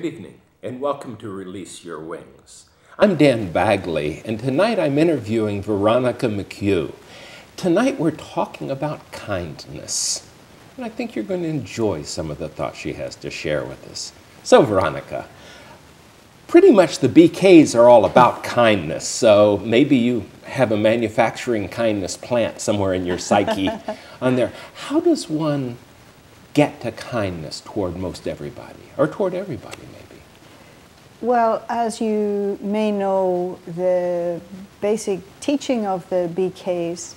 Good evening, and welcome to Release Your Wings. I'm Dan Bagley, and tonight I'm interviewing Veronica McHugh. Tonight we're talking about kindness, and I think you're going to enjoy some of the thoughts she has to share with us. So, Veronica, pretty much the BKs are all about kindness, so maybe you have a manufacturing kindness plant somewhere in your psyche on there. How does one get to kindness toward most everybody, or toward everybody maybe? Well, as you may know, the basic teaching of the BKs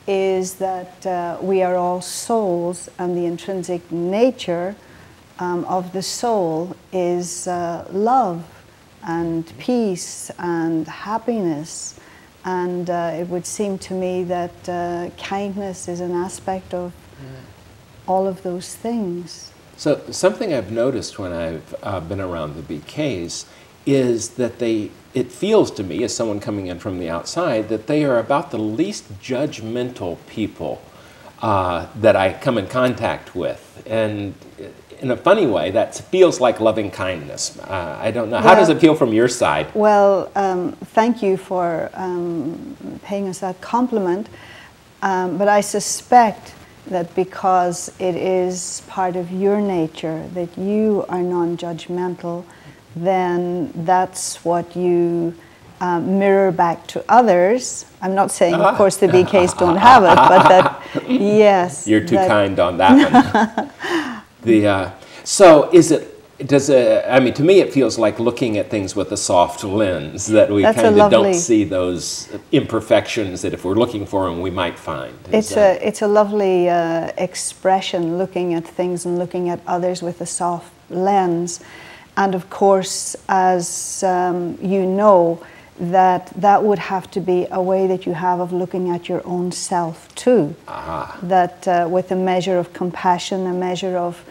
is that we are all souls, and the intrinsic nature of the soul is love and peace and happiness. And it would seem to me that kindness is an aspect of all of those things. So something I've noticed when I've been around the BKs is that it feels to me, as someone coming in from the outside, that they are about the least judgmental people that I come in contact with. And in a funny way, that feels like loving kindness. I don't know. How does it feel from your side? Well, thank you for paying us that compliment. But I suspect that because it is part of your nature that you are non-judgmental, then that's what you mirror back to others. I'm not saying, of course, the BKs don't have it, but that, yes. You're too kind on that one. So I mean, to me it feels like looking at things with a soft lens, that we kind of don't see those imperfections that if we're looking for them we might find. It's a lovely expression, looking at things and looking at others with a soft lens. And of course, as you know, that would have to be a way that you have of looking at your own self too. That with a measure of compassion, a measure of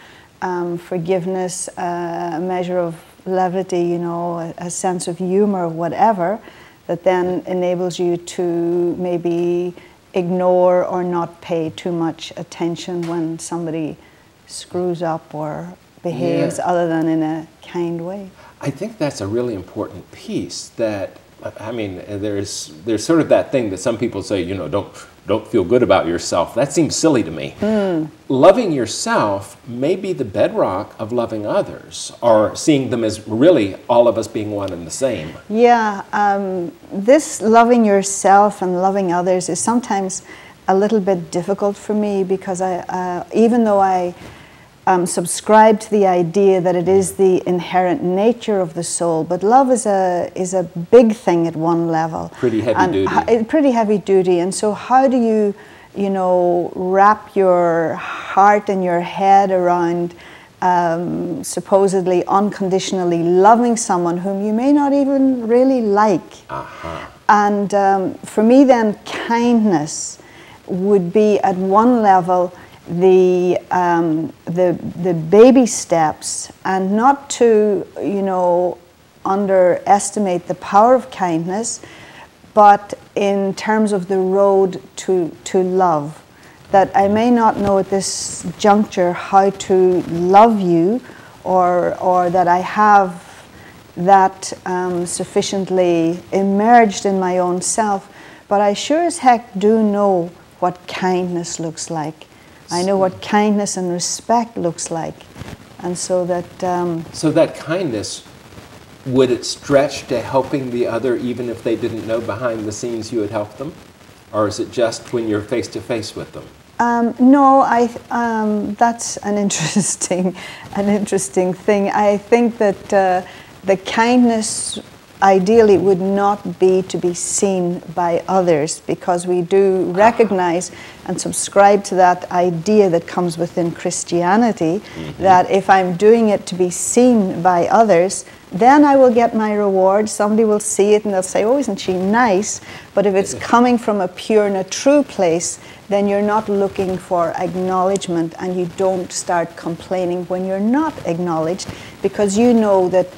forgiveness, a measure of levity, you know, a sense of humor, whatever, that then enables you to maybe ignore or not pay too much attention when somebody screws up or behaves other than in a kind way. I think that's a really important piece. That, I mean, there's sort of that thing that some people say, you know, don't feel good about yourself. That seems silly to me. Loving yourself may be the bedrock of loving others, or seeing them as really all of us being one and the same. Yeah, this loving yourself and loving others is sometimes a little bit difficult for me, because even though I subscribe to the idea that it is the inherent nature of the soul, but love is a big thing at one level. Pretty heavy duty. Pretty heavy duty. And so how do you know, wrap your heart and your head around supposedly unconditionally loving someone whom you may not even really like? And for me then, kindness would be at one level the baby steps, and not to, you know, underestimate the power of kindness, but in terms of the road to love. That I may not know at this juncture how to love you, or that I have that sufficiently emerged in my own self, but I sure as heck do know what kindness looks like. I know what kindness and respect looks like. And so that... so that kindness, would it stretch to helping the other even if they didn't know behind the scenes you had helped them? Or is it just when you're face to face with them? No, that's an interesting thing. I think that the kindness ideally would not be to be seen by others, because we do recognize and subscribe to that idea that comes within Christianity, that if I'm doing it to be seen by others, then I will get my reward. Somebody will see it and they'll say, oh, isn't she nice? But if it's coming from a pure and a true place, then you're not looking for acknowledgement, and you don't start complaining when you're not acknowledged, because you know that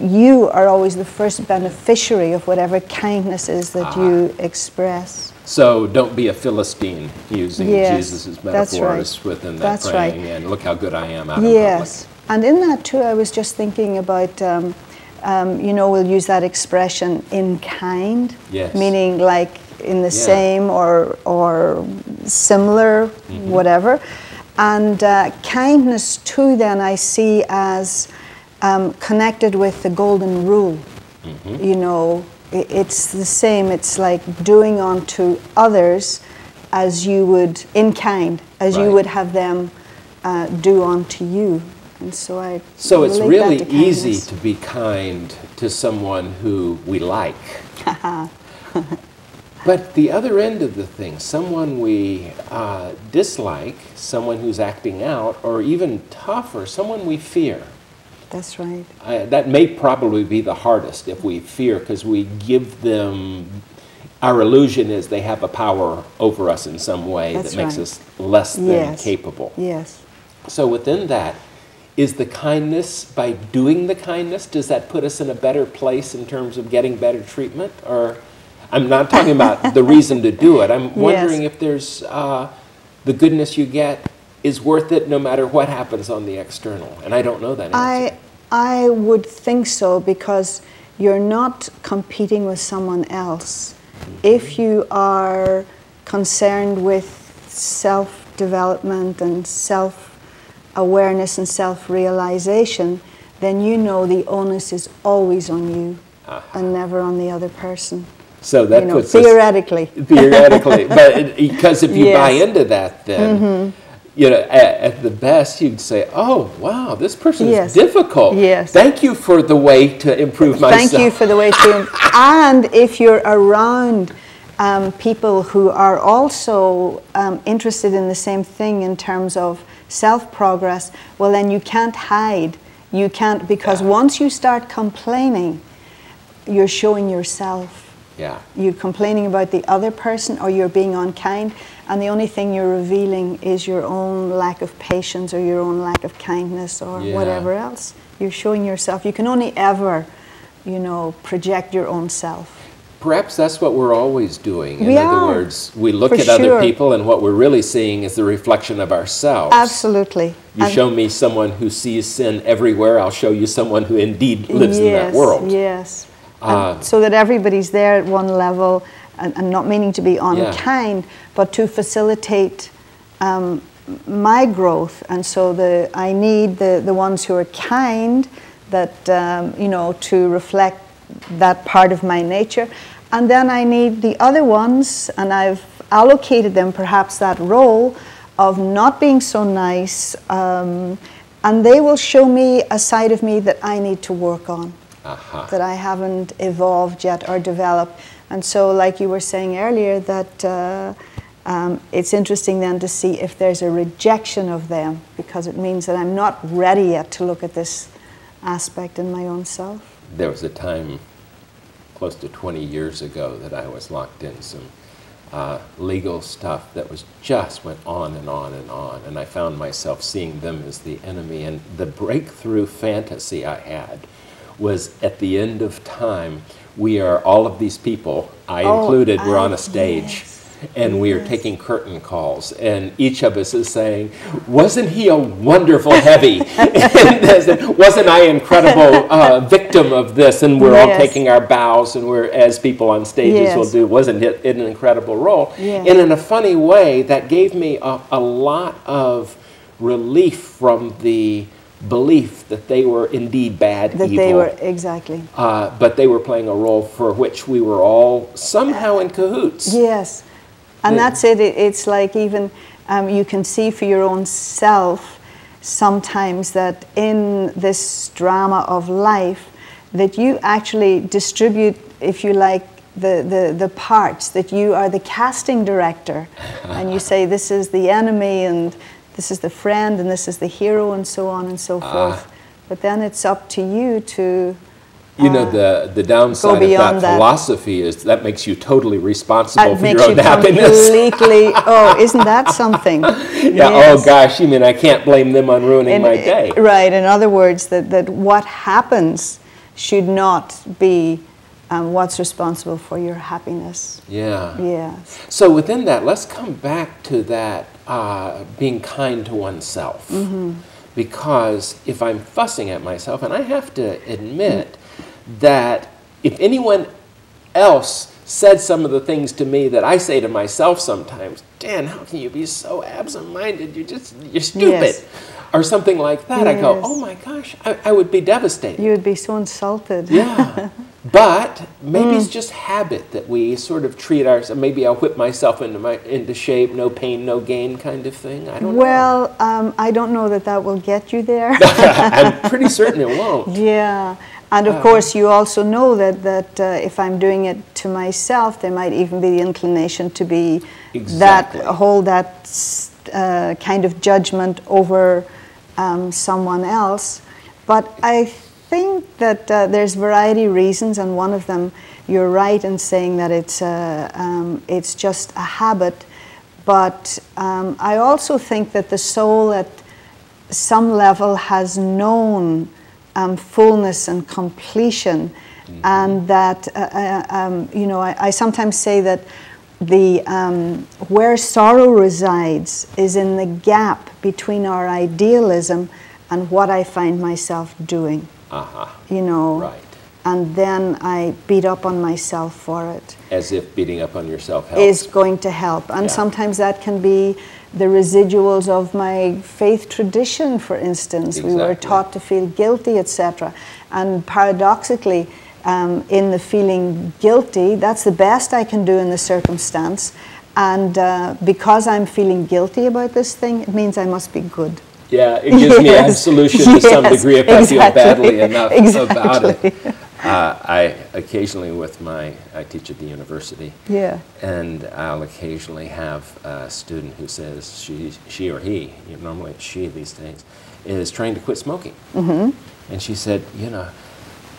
you are always the first beneficiary of whatever kindness is that you express. So don't be a Philistine, using Jesus' metaphors right. within that That's praying, right. and look how good I am out in public. And in that too, I was just thinking about, you know, we'll use that expression in kind, yes. meaning like in the same or similar, whatever. And kindness too, then I see as connected with the golden rule. You know, it's the same. It's like doing unto others as you would, in kind, as you would have them do unto you. And so it's really easy to be kind to someone who we like. But the other end of the thing, someone we dislike, someone who's acting out, or even tougher, someone we fear. That's right. That may probably be the hardest if we fear, because we give them, our illusion is they have a power over us in some way that makes us less than capable. Yes. So within that, is the kindness, by doing the kindness, does that put us in a better place in terms of getting better treatment? Or, I'm not talking about the reason to do it. I'm wondering if there's, the goodness you get is worth it no matter what happens on the external. And I don't know that answer. I would think so, because you're not competing with someone else. If you are concerned with self-development and self-awareness and self-realization, then you know the onus is always on you and never on the other person. So that puts theoretically. Theoretically. But because if you buy into that, then, you know, at the best, you'd say, oh, wow, this person is difficult. Yes. Thank you for the way to improve myself. Thank you for the way to and if you're around people who are also interested in the same thing in terms of self-progress, well, then you can't hide. You can't, because once you start complaining, you're showing yourself. Yeah. You're complaining about the other person, or you're being unkind, and the only thing you're revealing is your own lack of patience or your own lack of kindness or whatever else. You're showing yourself. You can only ever, you know, project your own self. Perhaps that's what we're always doing. In other words, we look at other people, and what we're really seeing is the reflection of ourselves. Absolutely. You show me someone who sees sin everywhere, I'll show you someone who indeed lives in that world. Yes. So that everybody's there at one level, and not meaning to be unkind, but to facilitate my growth. And so I need the ones who are kind, that you know, to reflect that part of my nature. And then I need the other ones, and I've allocated them perhaps that role of not being so nice, and they will show me a side of me that I need to work on. That I haven't evolved yet or developed. And so, like you were saying earlier, that it's interesting then to see if there's a rejection of them, because it means that I'm not ready yet to look at this aspect in my own self. There was a time close to 20 years ago that I was locked in some legal stuff that was just went on and on and on, and I found myself seeing them as the enemy. And the breakthrough fantasy I had was, at the end of time, we are all of these people, I included, we're on a stage, and we are taking curtain calls, and each of us is saying, wasn't he a wonderful heavy? And wasn't I an incredible victim of this? And we're all taking our bows, and we're, as people on stages will do, wasn't it an incredible role? And in a funny way, that gave me a lot of relief from the belief that they were indeed bad, evil. They were, exactly. But they were playing a role for which we were all somehow in cahoots. Yes. And that's it. It's like even you can see for your own self sometimes that in this drama of life that you actually distribute, if you like, the parts, that you are the casting director. And you say, this is the enemy, and this is the friend, and this is the hero, and so on and so forth. But then it's up to you to you know, the downside of that philosophy is that makes you totally responsible for your own happiness. Completely, isn't that something? Oh gosh, you mean I can't blame them on ruining my day. Right, in other words, that what happens should not be what's responsible for your happiness. Yes. So within that, let's come back to that being kind to oneself. because if I'm fussing at myself, and I have to admit that if anyone else said some of the things to me that I say to myself sometimes, Dan, how can you be so absent-minded? You're stupid. Yes. Or something like that. Yes. I go, oh my gosh, I would be devastated. You would be so insulted. Yeah. But maybe it's just habit that we sort of treat ourselves. Maybe I'll whip myself into shape, no pain, no gain kind of thing. I don't know. Well, I don't know that will get you there. I'm pretty certain it won't. Yeah. And of course, you also know that if I'm doing it to myself, there might even be the inclination to be hold that kind of judgment over someone else. But I think that there's variety of reasons, and one of them, you're right in saying that it's just a habit. But I also think that the soul at some level has known fullness and completion, and that I sometimes say that the where sorrow resides is in the gap between our idealism and what I find myself doing. Right. And then I beat up on myself for it. As if beating up on yourself helps. Is going to help, and sometimes that can be the residuals of my faith tradition, for instance. Exactly. We were taught to feel guilty, etc. And paradoxically, in the feeling guilty, that's the best I can do in the circumstance. And because I'm feeling guilty about this thing, it means I must be good. Yeah, it gives me absolution to some degree if I feel badly enough about it. I occasionally I teach at the university, and I'll occasionally have a student who says she or he, normally it's she these days, is trying to quit smoking. And she said,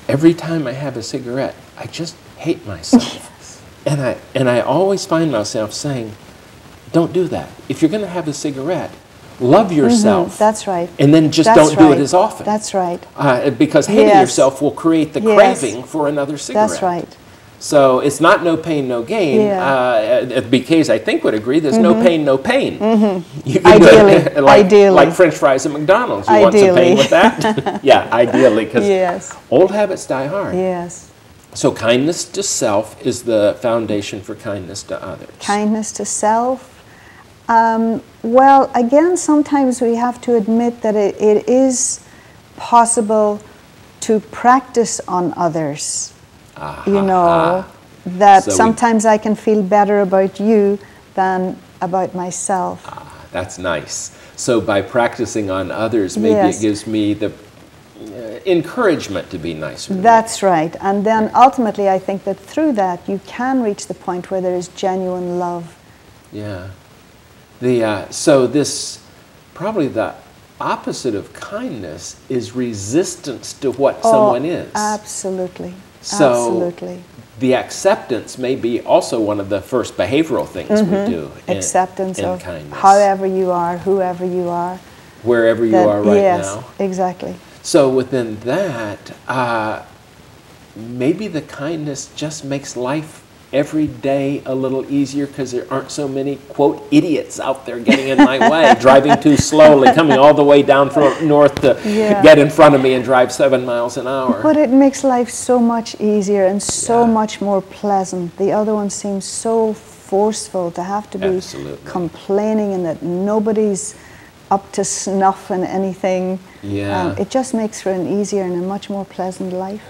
every time I have a cigarette, I just hate myself. And I always find myself saying, don't do that. If you're going to have a cigarette, love yourself. That's right. And then just don't do it as often. That's right. Because hating yourself will create the craving for another cigarette. That's right. So it's not no pain, no gain. BKs, I think, would agree there's no pain, no pain. You can ideally. Like French fries at McDonald's. You want some pain with that? Yeah, ideally, because old habits die hard. Yes. So kindness to self is the foundation for kindness to others. Kindness to self. Well, again, sometimes we have to admit that it is possible to practice on others. That so sometimes I can feel better about you than about myself. That's nice. So by practicing on others, maybe it gives me the encouragement to be nicer. That's right. And then ultimately, I think that through that, you can reach the point where there is genuine love. Yeah. So this, probably the opposite of kindness is resistance to what someone is. Absolutely. So absolutely. The acceptance may be also one of the first behavioral things we do. Acceptance of kindness. However you are, whoever you are. Wherever you are right now. Yes, exactly. So within that, maybe the kindness just makes life every day a little easier because there aren't so many, quote, idiots out there getting in my way, driving too slowly, coming all the way down from north to get in front of me and drive 7 miles an hour. But it makes life so much easier and so much more pleasant. The other one seems so forceful to have to be complaining and that nobody's up to snuff and anything. It just makes for an easier and a much more pleasant life.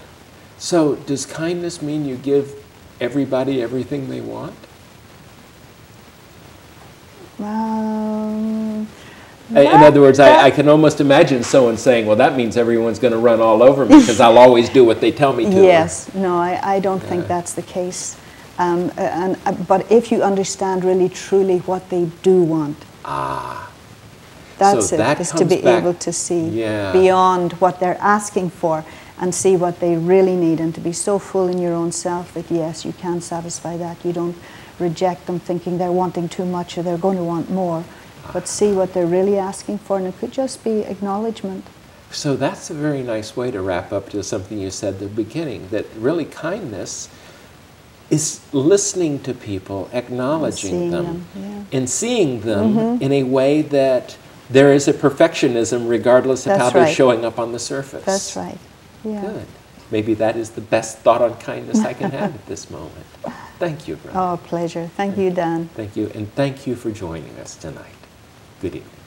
So does kindness mean you give everybody everything they want? In other words, I can almost imagine someone saying, well, that means everyone's going to run all over me because I'll always do what they tell me to. Yes. No, I don't think that's the case. But if you understand really, truly what they do want, that's so it, is to be able to see beyond what they're asking for and see what they really need, and to be so full in your own self that yes, you can satisfy that. You don't reject them thinking they're wanting too much or they're going to want more, but see what they're really asking for, and it could just be acknowledgement. So that's a very nice way to wrap up to something you said at the beginning, that really kindness is listening to people, acknowledging them, and seeing them in a way that There is a perfectionism regardless of how they're showing up on the surface. That's right. Yeah. Good. Maybe that is the best thought on kindness I can have at this moment. Thank you, Brahma. Oh, pleasure. Thank you, Dan. Thank you, and thank you for joining us tonight. Good evening.